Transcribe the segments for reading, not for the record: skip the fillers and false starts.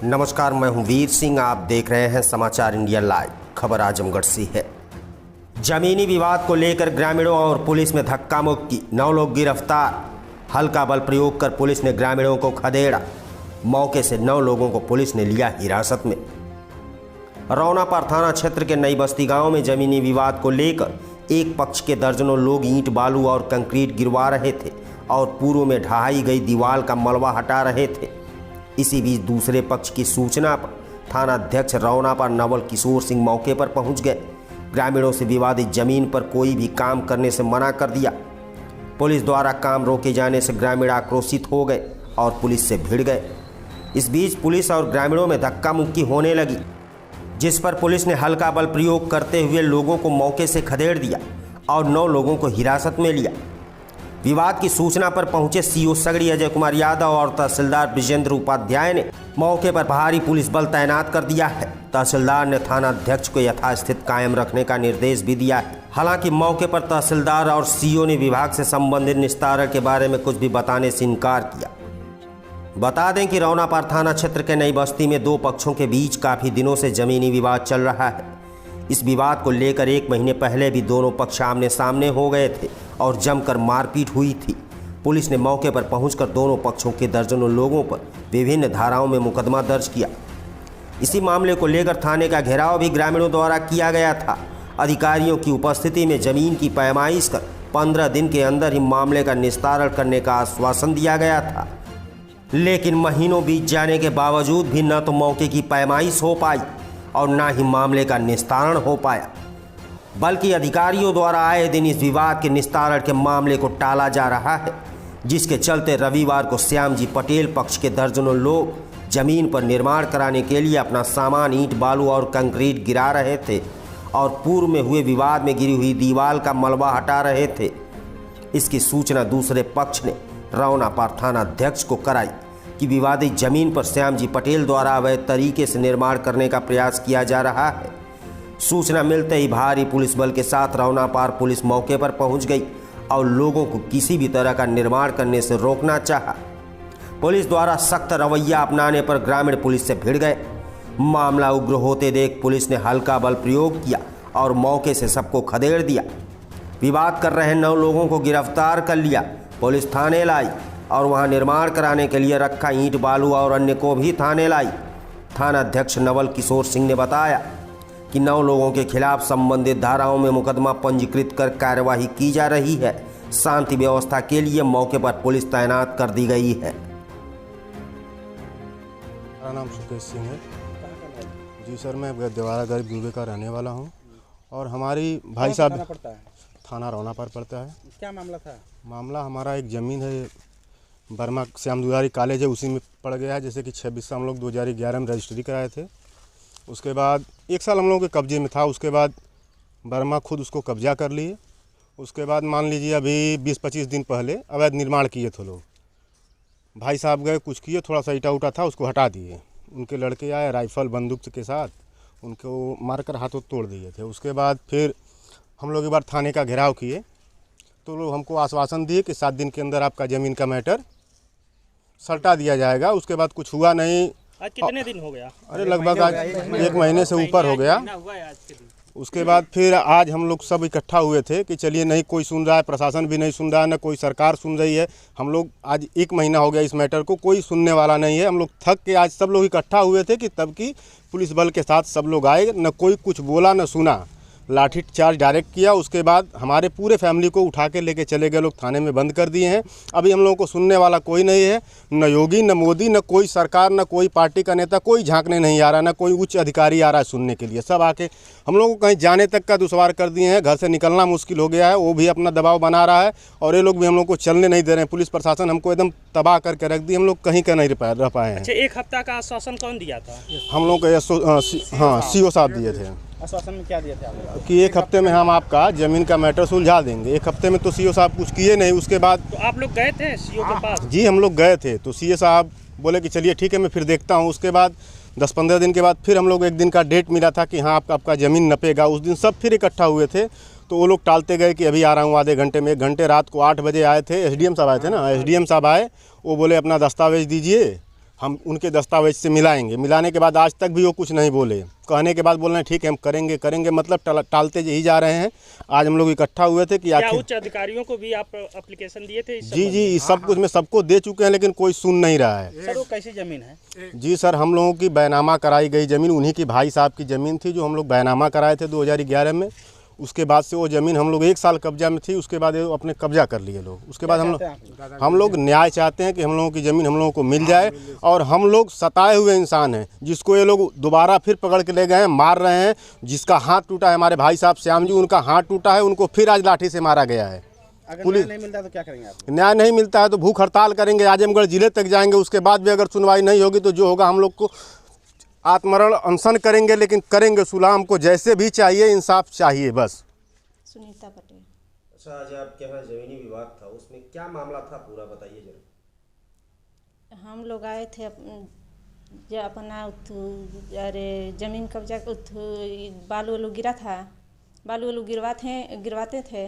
नमस्कार, मैं हूं वीर सिंह। आप देख रहे हैं समाचार इंडिया लाइव। खबर आजमगढ़ से है। जमीनी विवाद को लेकर ग्रामीणों और पुलिस में धक्का मुक्की, 9 लोग गिरफ्तार। हल्का बल प्रयोग कर पुलिस ने ग्रामीणों को खदेड़ा। मौके से 9 लोगों को पुलिस ने लिया हिरासत में। रौनापार थाना क्षेत्र के नई बस्ती गांव में जमीनी विवाद को लेकर एक पक्ष के दर्जनों लोग ईंट बालू और कंक्रीट गिरवा रहे थे और पूर्व में ढहाई गई दीवार का मलबा हटा रहे थे। इसी बीच दूसरे पक्ष की सूचना पर थाना अध्यक्ष रौनापार नवल किशोर सिंह मौके पर पहुंच गए। ग्रामीणों से विवादित जमीन पर कोई भी काम करने से मना कर दिया। पुलिस द्वारा काम रोके जाने से ग्रामीण आक्रोशित हो गए और पुलिस से भिड़ गए। इस बीच पुलिस और ग्रामीणों में धक्का मुक्की होने लगी, जिस पर पुलिस ने हल्का बल प्रयोग करते हुए लोगों को मौके से खदेड़ दिया और 9 लोगों को हिरासत में लिया। विवाद की सूचना पर पहुंचे सीओ सगड़ी अजय कुमार यादव और तहसीलदार विजेंद्र उपाध्याय ने मौके पर भारी पुलिस बल तैनात कर दिया है। तहसीलदार ने थाना अध्यक्ष को यथास्थिति कायम रखने का निर्देश भी दिया है। हालांकि मौके पर तहसीलदार और सीओ ने विभाग से संबंधित निस्तारण के बारे में कुछ भी बताने से इनकार किया। बता दें कि रौनापार थाना क्षेत्र के नई बस्ती में 2 पक्षों के बीच काफी दिनों से जमीनी विवाद चल रहा है। इस विवाद को लेकर 1 महीने पहले भी दोनों पक्ष आमने सामने हो गए थे और जमकर मारपीट हुई थी। पुलिस ने मौके पर पहुंचकर दोनों पक्षों के दर्जनों लोगों पर विभिन्न धाराओं में मुकदमा दर्ज किया। इसी मामले को लेकर थाने का घेराव भी ग्रामीणों द्वारा किया गया था। अधिकारियों की उपस्थिति में जमीन की पैमाइश कर 15 दिन के अंदर ही मामले का निस्तारण करने का आश्वासन दिया गया था, लेकिन महीनों बीत जाने के बावजूद भी न तो मौके की पैमाइश हो पाई और न ही मामले का निस्तारण हो पाया, बल्कि अधिकारियों द्वारा आए दिन इस विवाद के निस्तारण के मामले को टाला जा रहा है, जिसके चलते रविवार को श्यामजी पटेल पक्ष के दर्जनों लोग जमीन पर निर्माण कराने के लिए अपना सामान ईंट बालू और कंक्रीट गिरा रहे थे और पूर्व में हुए विवाद में गिरी हुई दीवार का मलबा हटा रहे थे। इसकी सूचना दूसरे पक्ष ने रौनापार थाना अध्यक्ष को कराई कि विवादित जमीन पर श्यामजी पटेल द्वारा अवैध तरीके से निर्माण करने का प्रयास किया जा रहा है। सूचना मिलते ही भारी पुलिस बल के साथ रौनापार पुलिस मौके पर पहुंच गई और लोगों को किसी भी तरह का निर्माण करने से रोकना चाहा। पुलिस द्वारा सख्त रवैया अपनाने पर ग्रामीण पुलिस से भिड़ गए। मामला उग्र होते देख पुलिस ने हल्का बल प्रयोग किया और मौके से सबको खदेड़ दिया। विवाद कर रहे 9 लोगों को गिरफ्तार कर लिया। पुलिस थाने लाई और वहां निर्माण कराने के लिए रखा ईंट बालू और अन्य को भी थाने लाई। थाना अध्यक्ष नवल किशोर सिंह ने बताया कि 9 लोगों के खिलाफ संबंधित धाराओं में मुकदमा पंजीकृत कर कार्यवाही की जा रही है। शांति व्यवस्था के लिए मौके पर पुलिस तैनात कर दी गई है। मेरा नाम सुकेश सिंह है जी सर। मैं देवारा गरीब गुरबे का रहने वाला हूँ और हमारी भाई साहब थाना रौनापार पड़ता है। क्या मामला था? मामला हमारा एक ज़मीन है बर्मा श्याम दुलारी कॉलेज है, उसी में पड़ गया है। जैसे कि 26 से हम लोग 2011 में रजिस्ट्री कराए थे। उसके बाद 1 साल हम लोगों के कब्जे में था। उसके बाद बर्मा खुद उसको कब्जा कर लिए। उसके बाद मान लीजिए अभी 20-25 दिन पहले अवैध निर्माण किए थे लोग। भाई साहब गए, कुछ किए, थोड़ा सा ईटा उटा था उसको हटा दिए। उनके लड़के आए राइफल बंदूक के साथ, उनको मारकर हाथों तोड़ दिए थे। उसके बाद फिर हम लोग एक बार थाने का घेराव किए तो लोग हमको आश्वासन दिए कि 7 दिन के अंदर आपका ज़मीन का मैटर सल्टा दिया जाएगा। उसके बाद कुछ हुआ नहीं। आज कितने दिन हो गया? अरे लगभग आज 1 महीने से ऊपर हो गया। उसके बाद फिर आज हम लोग सब इकट्ठा हुए थे कि चलिए नहीं कोई सुन रहा है, प्रशासन भी नहीं सुन रहा है, न कोई सरकार सुन रही है। हम लोग आज 1 महीना हो गया इस मैटर को, कोई सुनने वाला नहीं है। हम लोग थक के आज सब लोग इकट्ठा हुए थे कि तब की पुलिस बल के साथ सब लोग आए, न कोई कुछ बोला न सुना। लाठी चार्ज डायरेक्ट किया। उसके बाद हमारे पूरे फैमिली को उठा के लेके चले गए लोग, थाने में बंद कर दिए हैं। अभी हम लोगों को सुनने वाला कोई नहीं है, न योगी न मोदी न कोई सरकार न कोई पार्टी का नेता, कोई झांकने नहीं आ रहा, न कोई उच्च अधिकारी आ रहा है सुनने के लिए। सब आके हम लोगों को कहीं जाने तक का दुश्वार कर दिए हैं। घर से निकलना मुश्किल हो गया है, वो भी अपना दबाव बना रहा है और ये लोग भी हम लोग को चलने नहीं दे रहे हैं। पुलिस प्रशासन हमको एकदम तबाह करके रख दी। हम लोग कहीं का नहीं रह पाए हैं। अच्छा, 1 हफ्ता का आश्वासन कौन दिया था? हम लोग को हाँ सीओ साहब दिए थे। आश्वासन में क्या दिया था आप? कि 1 हफ्ते में हम आपका ज़मीन का मैटर सुलझा देंगे। 1 हफ्ते में तो सीओ साहब कुछ किए नहीं। उसके बाद तो आप लोग गए थे सीओ के पास? जी हम लोग गए थे तो सीओ साहब बोले कि चलिए ठीक है मैं फिर देखता हूँ। उसके बाद 10-15 दिन के बाद फिर हम लोग 1 दिन का डेट मिला था कि हाँ आपका ज़मीन नपेगा। उस दिन सब फिर इकट्ठा हुए थे तो वो लोग टालते गए कि अभी आ रहा हूँ आधे घंटे में। 1 घंटे रात को 8 बजे आए थे। एसडीएम साहब आए थे ना, एसडीएम साहब आए, वो बोले अपना दस्तावेज दीजिए, हम उनके दस्तावेज से मिलाएंगे। मिलाने के बाद आज तक भी वो कुछ नहीं बोले। कहने के बाद बोल रहे हैं ठीक है हम करेंगे करेंगे, मतलब टालते ही जा रहे हैं। आज हम लोग इकट्ठा हुए थे कि क्या आखिर उच्च अधिकारियों को भी आप एप्लीकेशन दिए थे? जी इस सब कुछ में सबको दे चुके हैं, लेकिन कोई सुन नहीं रहा है। सर वो कैसी जमीन है? जी सर, हम लोगों की बैनामा कराई गई ज़मीन, उन्हीं की भाई साहब की ज़मीन थी जो हम लोग बैनामा कराए थे 2011 में। उसके बाद से वो ज़मीन हम लोग 1 साल कब्जा में थी, उसके बाद वो अपने कब्जा कर लिए लोग। उसके बाद हम लोग न्याय चाहते हैं कि हम लोगों की ज़मीन हम लोगों को मिल जाए। और हम लोग सताए हुए इंसान हैं, जिसको ये लोग दोबारा फिर पकड़ के ले गए हैं, मार रहे हैं। जिसका हाथ टूटा है, हमारे भाई साहब श्याम जी, उनका हाथ टूटा है, उनको फिर आज लाठी से मारा गया है। पुलिस नहीं मिलता तो क्या करेंगे आप? न्याय नहीं मिलता है तो भूख हड़ताल करेंगे, आजमगढ़ जिले तक जाएंगे। उसके बाद भी अगर सुनवाई नहीं होगी तो जो होगा हम लोग को आत्मरण अनशन करेंगे, लेकिन करेंगे सुलह। हमको जैसे भी चाहिए, इंसाफ चाहिए बस। सुनीता पटेल। अच्छा, आज आपके यहाँ जमीनी विवाद था, उसमें क्या मामला था पूरा बताइए जरा। हम लोग आए थे जो अपना अरे ज़मीन कब्जा बालू वालू गिरा था, बालू वालू गिरवाते थे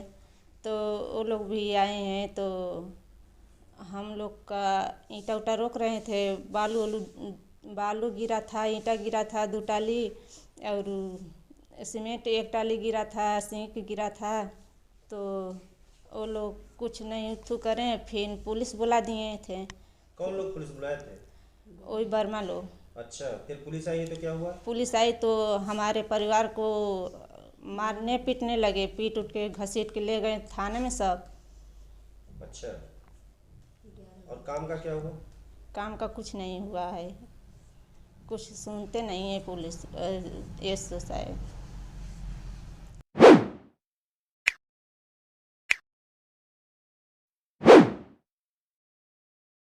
तो वो लोग भी आए हैं। तो हम लोग का ईंटा उटा रोक रहे थे। बालू गिरा था, ईंटा गिरा था 2 टाली, और सीमेंट 1 टाली गिरा था, सींक गिरा था। तो वो लोग कुछ नहीं करें, फिर पुलिस बुला दिए थे। कौन लोग पुलिस बुलाए थे? वही बर्मा लोग। अच्छा, फिर पुलिस आई तो क्या हुआ? पुलिस आई तो हमारे परिवार को मारने पीटने लगे, पीट उठ के घसीट के ले गए थाने में सब। अच्छा, और काम का क्या हुआ? काम का कुछ नहीं हुआ है, कुछ सुनते नहीं है पुलिस एसओ साहब।